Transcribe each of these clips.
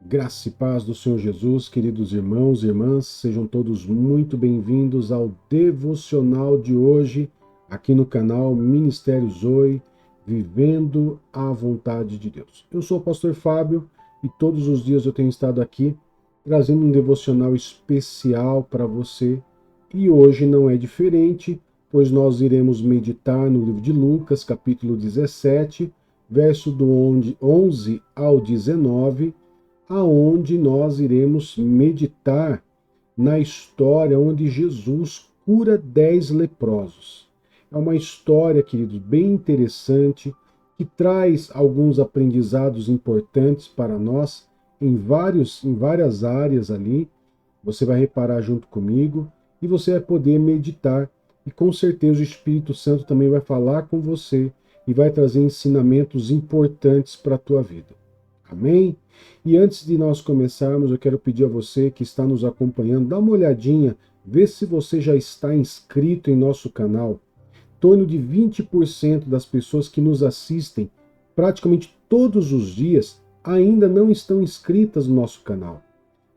Graça e paz do Senhor Jesus, queridos irmãos e irmãs, sejam todos muito bem-vindos ao devocional de hoje, aqui no canal Ministério Zoe, Vivendo a Vontade de Deus. Eu sou o pastor Fábio e todos os dias eu tenho estado aqui trazendo um devocional especial para você e hoje não é diferente, pois nós iremos meditar no livro de Lucas, capítulo 17, verso do 11 ao 19, aonde nós iremos meditar na história onde Jesus cura 10 leprosos. É uma história, queridos, bem interessante, que traz alguns aprendizados importantes para nós em várias áreas ali. Você vai reparar junto comigo e você vai poder meditar. E com certeza o Espírito Santo também vai falar com você e vai trazer ensinamentos importantes para a tua vida. Amém? E antes de nós começarmos, eu quero pedir a você que está nos acompanhando, dá uma olhadinha, vê se você já está inscrito em nosso canal. Em torno de 20% das pessoas que nos assistem praticamente todos os dias ainda não estão inscritas no nosso canal.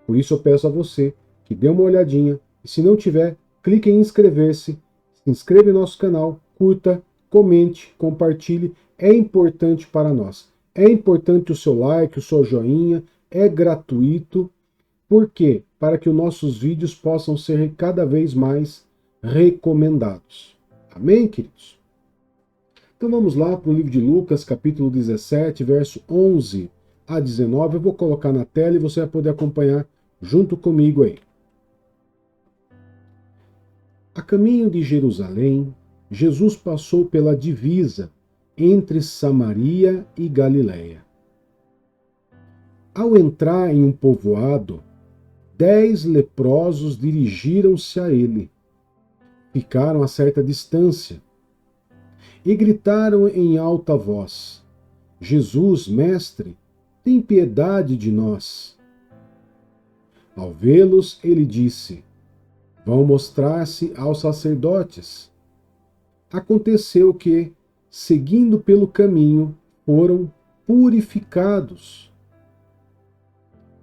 Por isso eu peço a você que dê uma olhadinha e se não tiver, clique em inscrever-se, se inscreva em nosso canal, curta, comente, compartilhe, é importante para nós. É importante o seu like, o seu joinha, é gratuito. Por quê? Para que os nossos vídeos possam ser cada vez mais recomendados. Amém, queridos? Então vamos lá para o livro de Lucas, capítulo 17, verso 11 a 19. Eu vou colocar na tela e você vai poder acompanhar junto comigo aí. A caminho de Jerusalém, Jesus passou pela divisa entre Samaria e Galiléia. Ao entrar em um povoado, 10 leprosos dirigiram-se a ele. Ficaram a certa distância e gritaram em alta voz: Jesus, mestre, tem piedade de nós. Ao vê-los, ele disse: vão mostrar-se aos sacerdotes. Aconteceu que, seguindo pelo caminho, foram purificados.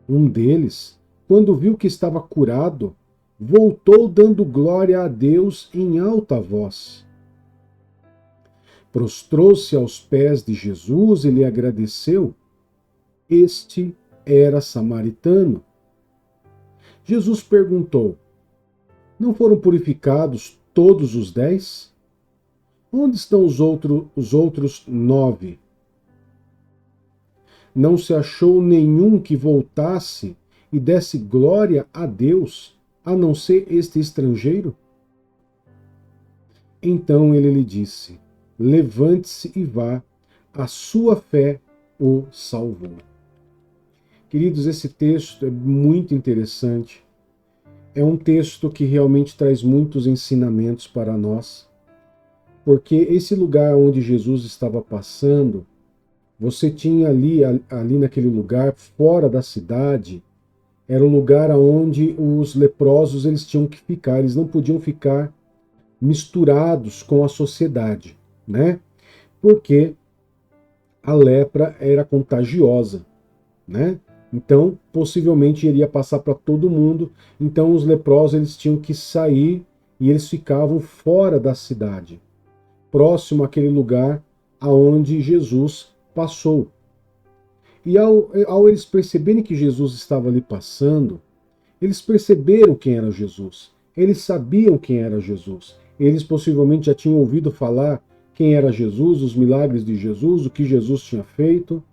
Um deles, quando viu que estava curado, voltou dando glória a Deus em alta voz. Prostrou-se aos pés de Jesus e lhe agradeceu. Este era samaritano. Jesus perguntou: não foram purificados todos os 10? Onde estão os outros 9? Não se achou nenhum que voltasse e desse glória a Deus, a não ser este estrangeiro? Então ele lhe disse: levante-se e vá, a sua fé o salvou. Queridos, esse texto é muito interessante. É um texto que realmente traz muitos ensinamentos para nós. Porque esse lugar onde Jesus estava passando, você tinha ali naquele lugar, fora da cidade, era um lugar onde os leprosos eles tinham que ficar, eles não podiam ficar misturados com a sociedade, né? Porque a lepra era contagiosa, né? Então, possivelmente iria passar para todo mundo, então os leprosos eles tinham que sair e eles ficavam fora da cidade, próximo àquele lugar aonde Jesus passou. E ao eles perceberem que Jesus estava ali passando, eles perceberam quem era Jesus. Eles sabiam quem era Jesus. Eles possivelmente já tinham ouvido falar quem era Jesus, os milagres de Jesus, o que Jesus tinha feito.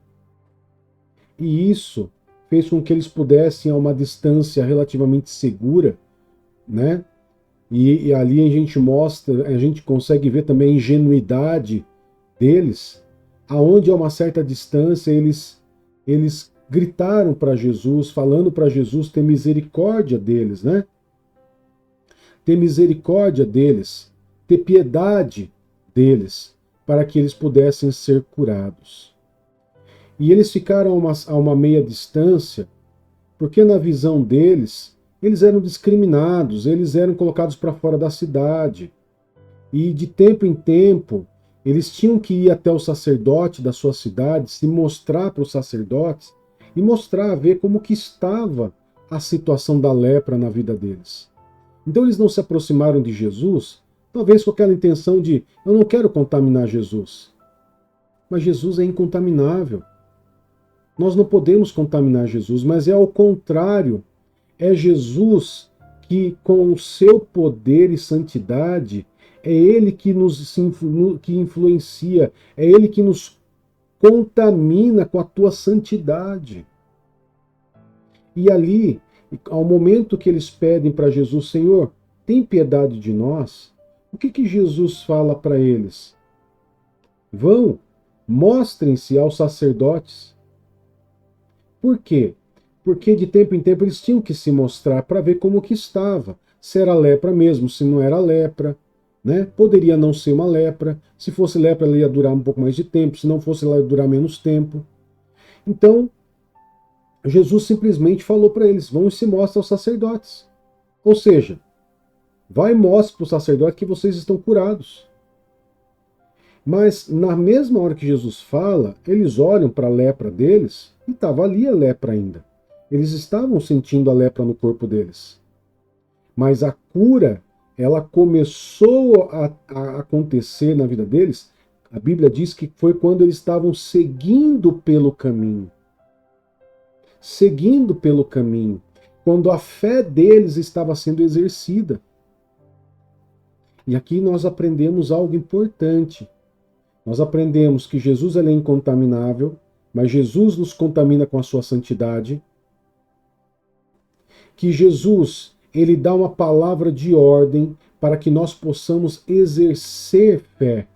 E isso fez com que eles pudessem, a uma distância relativamente segura, né? E ali a gente consegue ver também a ingenuidade deles, aonde a uma certa distância eles gritaram para Jesus, falando para Jesus ter misericórdia deles, né? Ter misericórdia deles, ter piedade deles, para que eles pudessem ser curados. E eles ficaram a uma meia distância, porque na visão deles, eles eram discriminados, eles eram colocados para fora da cidade. E de tempo em tempo, eles tinham que ir até o sacerdote da sua cidade, se mostrar para os sacerdotes e mostrar, ver como que estava a situação da lepra na vida deles. Então eles não se aproximaram de Jesus, talvez com aquela intenção de, eu não quero contaminar Jesus. Mas Jesus é incontaminável. Nós não podemos contaminar Jesus, mas é ao contrário. É Jesus que, com o seu poder e santidade, é Ele que que influencia, é Ele que nos contamina com a tua santidade. E ali, ao momento que eles pedem para Jesus, Senhor, tem piedade de nós, o que Jesus fala para eles? Vão, mostrem-se aos sacerdotes. Por quê? Porque de tempo em tempo eles tinham que se mostrar para ver como que estava. Se era lepra mesmo, se não era lepra. Né? Poderia não ser uma lepra. Se fosse lepra, ela ia durar um pouco mais de tempo. Se não fosse, ela ia durar menos tempo. Então, Jesus simplesmente falou para eles, vão e se mostram aos sacerdotes. Ou seja, vai e mostre para o sacerdote que vocês estão curados. Mas na mesma hora que Jesus fala, eles olham para a lepra deles e estava ali a lepra ainda. Eles estavam sentindo a lepra no corpo deles. Mas a cura, ela começou a acontecer na vida deles. A Bíblia diz que foi quando eles estavam seguindo pelo caminho. Seguindo pelo caminho. Quando a fé deles estava sendo exercida. E aqui nós aprendemos algo importante. Nós aprendemos que Jesus é incontaminável, mas Jesus nos contamina com a sua santidade. Que Jesus, ele dá uma palavra de ordem para que nós possamos exercer fé.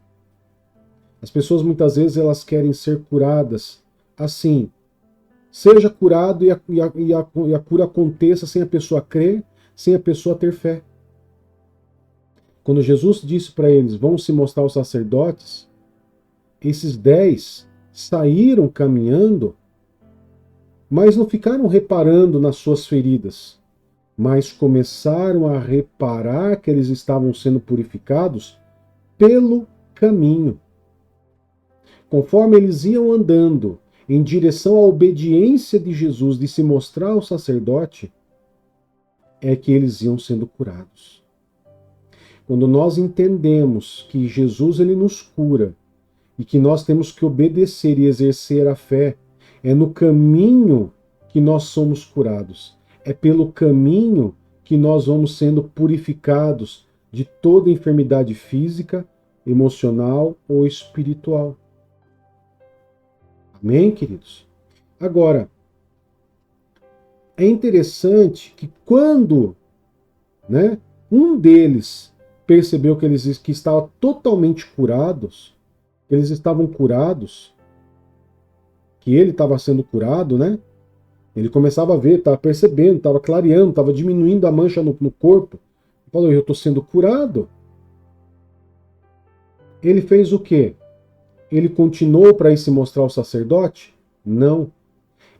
As pessoas muitas vezes elas querem ser curadas assim. Seja curado e a cura aconteça sem a pessoa crer, sem a pessoa ter fé. Quando Jesus disse para eles, vão se mostrar aos sacerdotes, esses 10 saíram caminhando, mas não ficaram reparando nas suas feridas, mas começaram a reparar que eles estavam sendo purificados pelo caminho. Conforme eles iam andando em direção à obediência de Jesus de se mostrar ao sacerdote, é que eles iam sendo curados. Quando nós entendemos que Jesus ele nos cura, e que nós temos que obedecer e exercer a fé, é no caminho que nós somos curados. É pelo caminho que nós vamos sendo purificados de toda enfermidade física, emocional ou espiritual. Amém, queridos? Agora, é interessante que quando um deles percebeu que eles estavam totalmente curados, eles estavam curados, que ele estava sendo curado, né? Ele começava a ver, estava percebendo, estava clareando, estava diminuindo a mancha no corpo. Ele falou, eu estou sendo curado. Ele fez o quê? Ele continuou para ir se mostrar ao sacerdote? Não.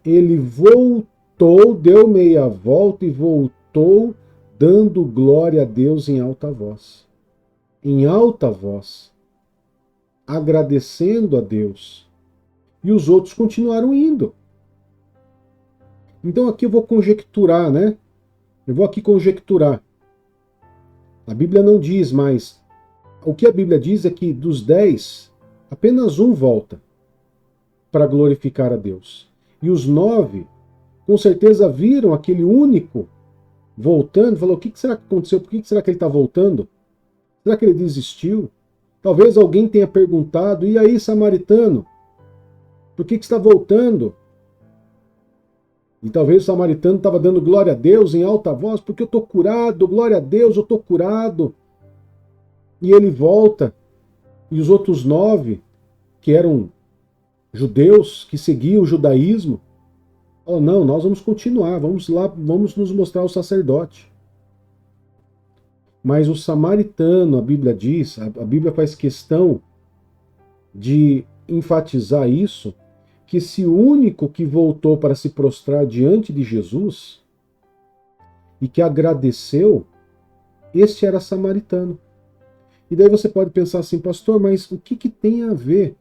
Ele voltou, deu meia volta e voltou dando glória a Deus em alta voz. Em alta voz. Agradecendo a Deus. E os outros continuaram indo. Então aqui eu vou conjecturar, né? Eu vou aqui conjecturar. A Bíblia não diz, mas o que a Bíblia diz é que dos 10, apenas um volta para glorificar a Deus. E os 9, com certeza, viram aquele único voltando, falou, o que será que aconteceu? Por que será que ele está voltando? Será que ele desistiu? Talvez alguém tenha perguntado, e aí, samaritano? Por que está voltando? E talvez o samaritano estava dando glória a Deus em alta voz, porque eu estou curado, glória a Deus, eu estou curado. E ele volta, e os outros 9, que eram judeus, que seguiam o judaísmo, falam, não, nós vamos continuar, vamos lá, vamos nos mostrar ao sacerdote. Mas o samaritano, a Bíblia diz, a Bíblia faz questão de enfatizar isso, que esse único que voltou para se prostrar diante de Jesus e que agradeceu, este era samaritano. E daí você pode pensar assim, pastor, mas o que tem a ver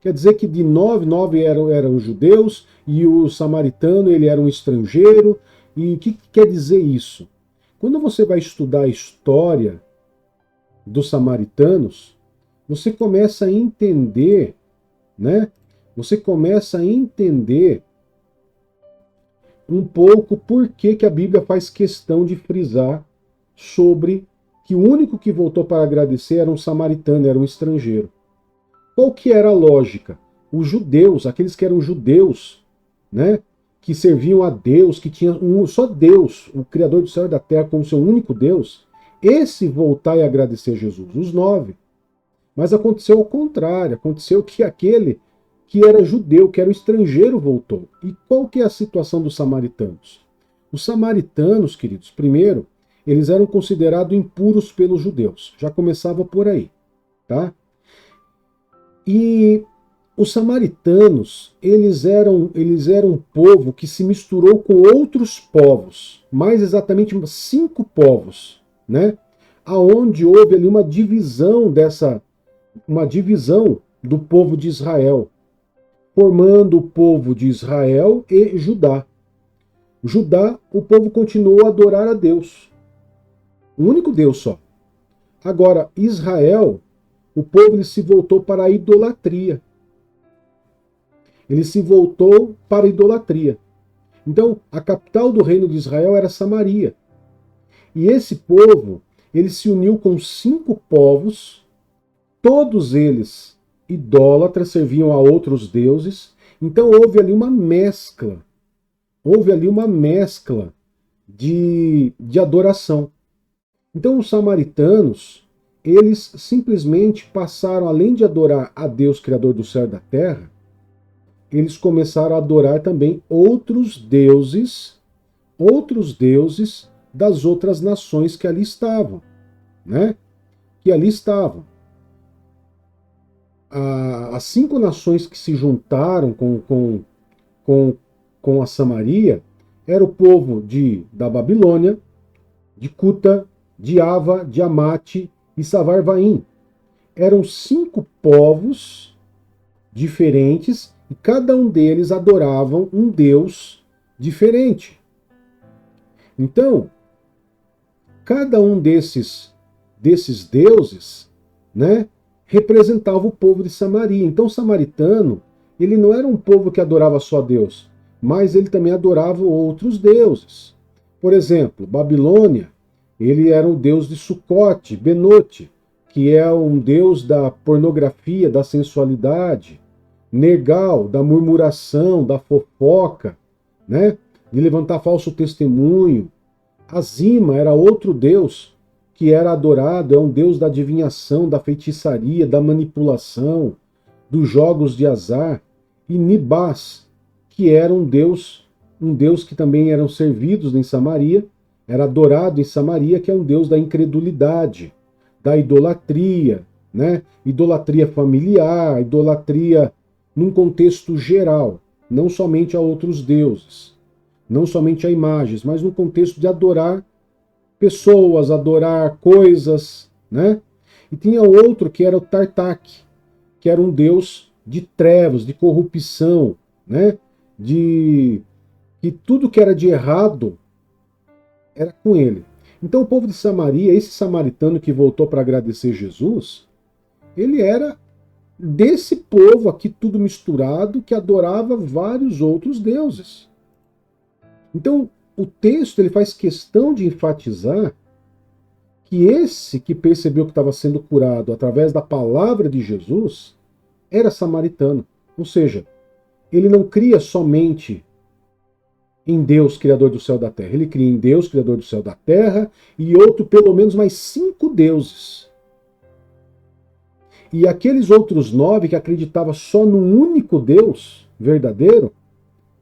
Quer dizer que de nove eram judeus e o samaritano ele era um estrangeiro. E o que quer dizer isso? Quando você vai estudar a história dos samaritanos, você começa a entender, né? Você começa a entender um pouco por que a Bíblia faz questão de frisar sobre que o único que voltou para agradecer era um samaritano, era um estrangeiro. Qual que era a lógica? Os judeus, aqueles que eram judeus, né, que serviam a Deus, que tinham só Deus, o Criador do céu e da terra, como seu único Deus, esse voltar e agradecer a Jesus, os 9. Mas aconteceu ao contrário, aconteceu que aquele que era judeu, que era o estrangeiro, voltou. E qual que é a situação dos samaritanos? Os samaritanos, queridos, primeiro, eles eram considerados impuros pelos judeus. Já começava por aí, tá? E os samaritanos, eles eram um povo que se misturou com outros povos, mais exatamente 5 povos, né? Aonde houve ali uma divisão do povo de Israel, formando o povo de Israel e Judá. Judá, o povo continuou a adorar a Deus, o único Deus só. Agora, Israel, o povo ele se voltou para a idolatria. Ele se voltou para a idolatria. Então, a capital do reino de Israel era Samaria. E esse povo, ele se uniu com 5 povos, todos eles idólatras, serviam a outros deuses. Então houve ali uma mescla. Houve ali uma mescla de adoração. Então os samaritanos, eles simplesmente passaram, além de adorar a Deus, Criador do céu e da terra, eles começaram a adorar também outros deuses das outras nações que ali estavam, né? Que ali estavam. As 5 nações que se juntaram com a Samaria era o povo da Babilônia, de Cuta, de Ava, de Amate e Savarvaim. Eram 5 povos diferentes e cada um deles adoravam um deus diferente. Então, cada um desses deuses, né, representava o povo de Samaria. Então o samaritano, ele não era um povo que adorava só Deus, mas ele também adorava outros deuses. Por exemplo, Babilônia, ele era o deus de Sucote, Benote, que é um deus da pornografia, da sensualidade. Nergal, da murmuração, da fofoca, né? De levantar falso testemunho. Azima era outro deus que era adorado, é um deus da adivinhação, da feitiçaria, da manipulação, dos jogos de azar. E Nibás, que era um deus que também eram servidos em Samaria, era adorado em Samaria, que é um deus da incredulidade, da idolatria, né? Idolatria familiar, idolatria num contexto geral, não somente a outros deuses, não somente a imagens, mas no contexto de adorar pessoas, adorar coisas, né? E tinha outro que era o Tartak, que era um deus de trevas, de corrupção, né? Que tudo que era de errado era com ele. Então o povo de Samaria, esse samaritano que voltou para agradecer Jesus, ele era desse povo aqui tudo misturado que adorava vários outros deuses. Então o texto ele faz questão de enfatizar que esse que percebeu que estava sendo curado através da palavra de Jesus era samaritano. Ou seja, ele não cria somente em Deus, Criador do céu e da terra. Ele cria em Deus, Criador do céu e da terra, e outro, pelo menos mais 5 deuses. E aqueles outros 9 que acreditavam só num único Deus verdadeiro,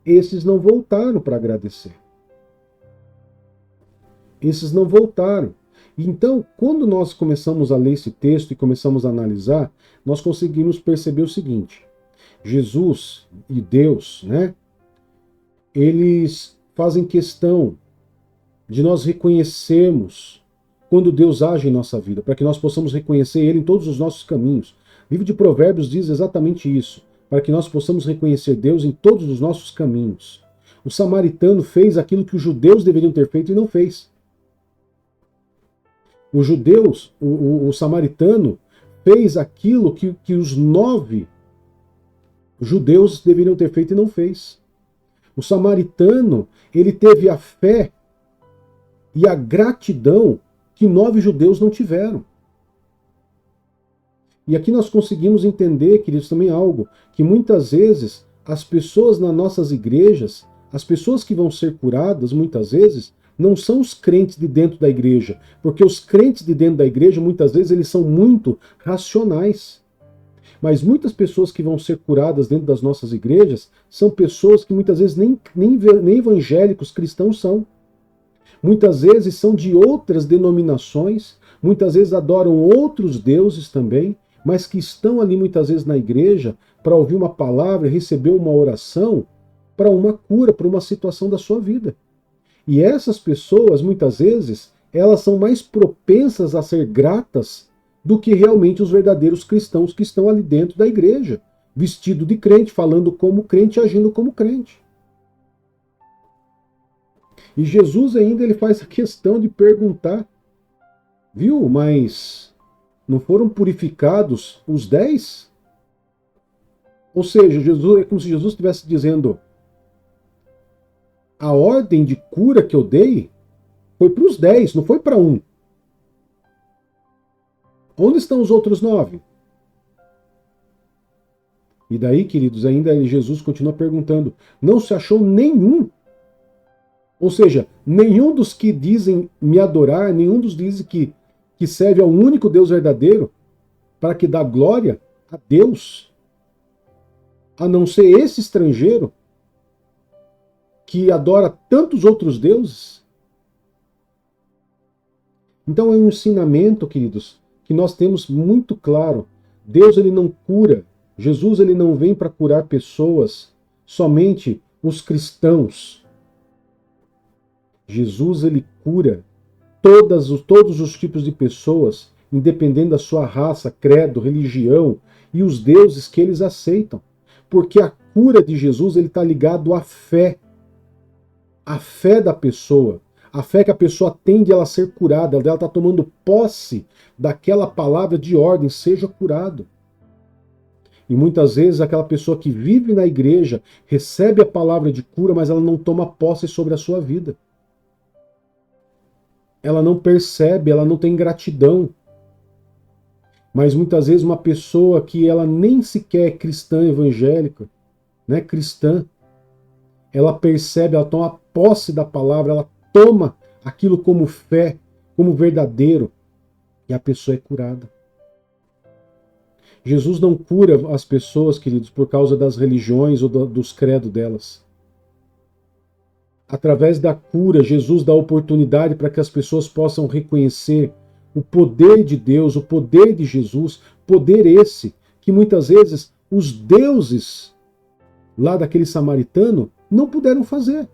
esses não voltaram para agradecer. Esses não voltaram. Então, quando nós começamos a ler esse texto e começamos a analisar, nós conseguimos perceber o seguinte: Jesus e Deus, né? Eles fazem questão de nós reconhecermos quando Deus age em nossa vida, para que nós possamos reconhecer Ele em todos os nossos caminhos. O livro de Provérbios diz exatamente isso, para que nós possamos reconhecer Deus em todos os nossos caminhos. O samaritano fez aquilo que os judeus deveriam ter feito e não fez. Os judeus, o samaritano, fez aquilo que os 9 judeus deveriam ter feito e não fez. O samaritano, ele teve a fé e a gratidão que 9 judeus não tiveram. E aqui nós conseguimos entender, queridos, também algo, que muitas vezes as pessoas nas nossas igrejas, as pessoas que vão ser curadas, muitas vezes, não são os crentes de dentro da igreja, porque os crentes de dentro da igreja, muitas vezes, eles são muito racionais. Mas muitas pessoas que vão ser curadas dentro das nossas igrejas são pessoas que muitas vezes nem evangélicos cristãos são. Muitas vezes são de outras denominações, muitas vezes adoram outros deuses também, mas que estão ali muitas vezes na igreja para ouvir uma palavra, receber uma oração, para uma cura, para uma situação da sua vida. E essas pessoas, muitas vezes, elas são mais propensas a ser gratas do que realmente os verdadeiros cristãos que estão ali dentro da igreja, vestido de crente, falando como crente, agindo como crente. E Jesus ainda ele faz a questão de perguntar, viu, mas não foram purificados os 10? Ou seja, Jesus, é como se Jesus estivesse dizendo, a ordem de cura que eu dei foi para os 10, não foi para um. Onde estão os outros 9? E daí, queridos, ainda Jesus continua perguntando, não se achou nenhum? Ou seja, nenhum dos que dizem me adorar, nenhum dos que dizem que serve ao único Deus verdadeiro, para que dá glória a Deus, a não ser esse estrangeiro, que adora tantos outros deuses. Então é um ensinamento, queridos, que nós temos muito claro. Deus ele não cura, Jesus ele não vem para curar pessoas, somente os cristãos. Jesus ele cura todos os tipos de pessoas, independente da sua raça, credo, religião e os deuses que eles aceitam. Porque a cura de Jesus ele está ligado à fé. A fé da pessoa. A fé que a pessoa tem de ela ser curada, ela está tomando posse daquela palavra de ordem, seja curado. E muitas vezes aquela pessoa que vive na igreja recebe a palavra de cura, mas ela não toma posse sobre a sua vida. Ela não percebe, ela não tem gratidão. Mas muitas vezes uma pessoa que ela nem sequer é cristã evangélica, né, cristã, ela percebe, ela toma posse da palavra, ela toma aquilo como fé, como verdadeiro, e a pessoa é curada. Jesus não cura as pessoas, queridos, por causa das religiões ou dos credos delas. Através da cura, Jesus dá oportunidade para que as pessoas possam reconhecer o poder de Deus, o poder de Jesus, poder esse que muitas vezes os deuses lá daquele samaritano não puderam fazer.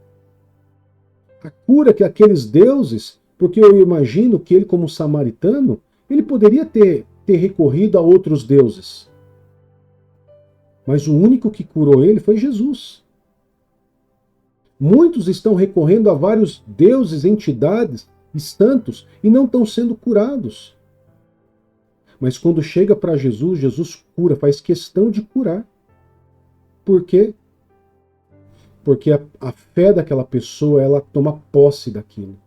A cura que aqueles deuses, porque eu imagino que ele como samaritano, ele poderia ter recorrido a outros deuses. Mas o único que curou ele foi Jesus. Muitos estão recorrendo a vários deuses, entidades e santos e não estão sendo curados. Mas quando chega para Jesus, Jesus cura, faz questão de curar. Por quê? Porque a fé daquela pessoa, ela toma posse daquilo.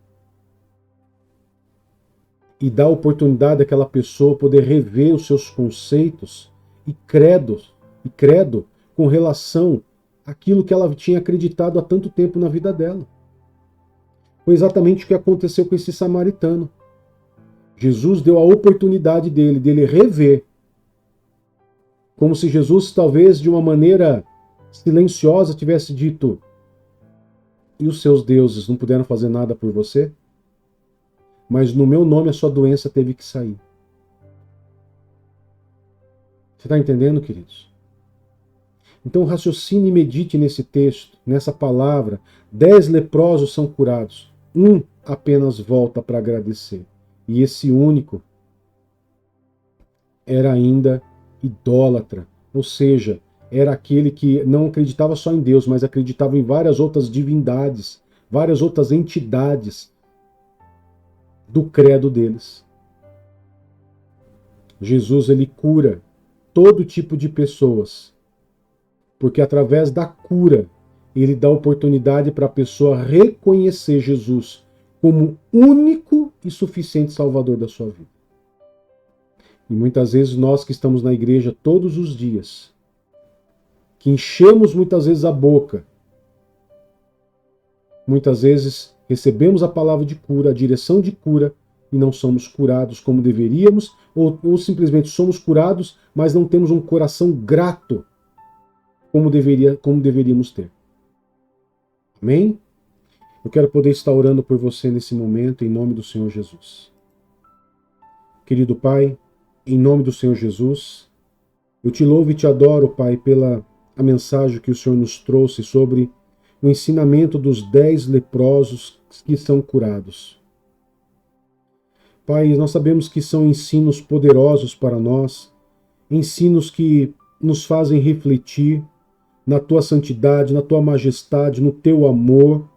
E dá a oportunidade daquela pessoa poder rever os seus conceitos e credo com relação àquilo que ela tinha acreditado há tanto tempo na vida dela. Foi exatamente o que aconteceu com esse samaritano. Jesus deu a oportunidade dele rever. Como se Jesus, talvez de uma maneira silenciosa, tivesse dito: e os seus deuses não puderam fazer nada por você? Mas no meu nome a sua doença teve que sair. Você está entendendo, queridos? Então raciocine e medite nesse texto, nessa palavra. 10 leprosos são curados. Um apenas volta para agradecer. E esse único era ainda idólatra, ou seja, era aquele que não acreditava só em Deus, mas acreditava em várias outras divindades, várias outras entidades do credo deles. Jesus, ele cura todo tipo de pessoas, porque através da cura, ele dá oportunidade para a pessoa reconhecer Jesus como único e suficiente Salvador da sua vida. E muitas vezes nós que estamos na igreja todos os dias, que enchemos muitas vezes a boca, muitas vezes recebemos a palavra de cura, a direção de cura, e não somos curados como deveríamos, ou simplesmente somos curados, mas não temos um coração grato como deveríamos ter. Amém? Eu quero poder estar orando por você nesse momento, em nome do Senhor Jesus. Querido Pai, em nome do Senhor Jesus, eu te louvo e te adoro, Pai, pela a mensagem que o Senhor nos trouxe sobre o ensinamento dos 10 leprosos que são curados. Pai, nós sabemos que são ensinos poderosos para nós, ensinos que nos fazem refletir na tua santidade, na tua majestade, no teu amor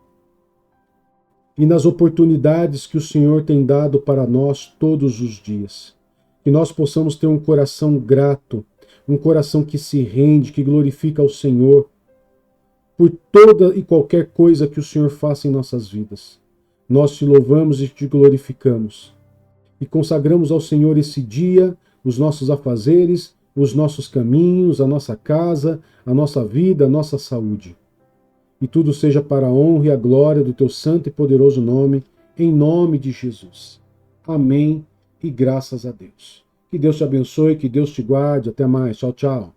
e nas oportunidades que o Senhor tem dado para nós todos os dias. Que nós possamos ter um coração grato, um coração que se rende, que glorifica ao Senhor por toda e qualquer coisa que o Senhor faça em nossas vidas. Nós te louvamos e te glorificamos. E consagramos ao Senhor esse dia, os nossos afazeres, os nossos caminhos, a nossa casa, a nossa vida, a nossa saúde. E tudo seja para a honra e a glória do teu santo e poderoso nome, em nome de Jesus. Amém e graças a Deus. Que Deus te abençoe, que Deus te guarde. Até mais. Tchau, tchau.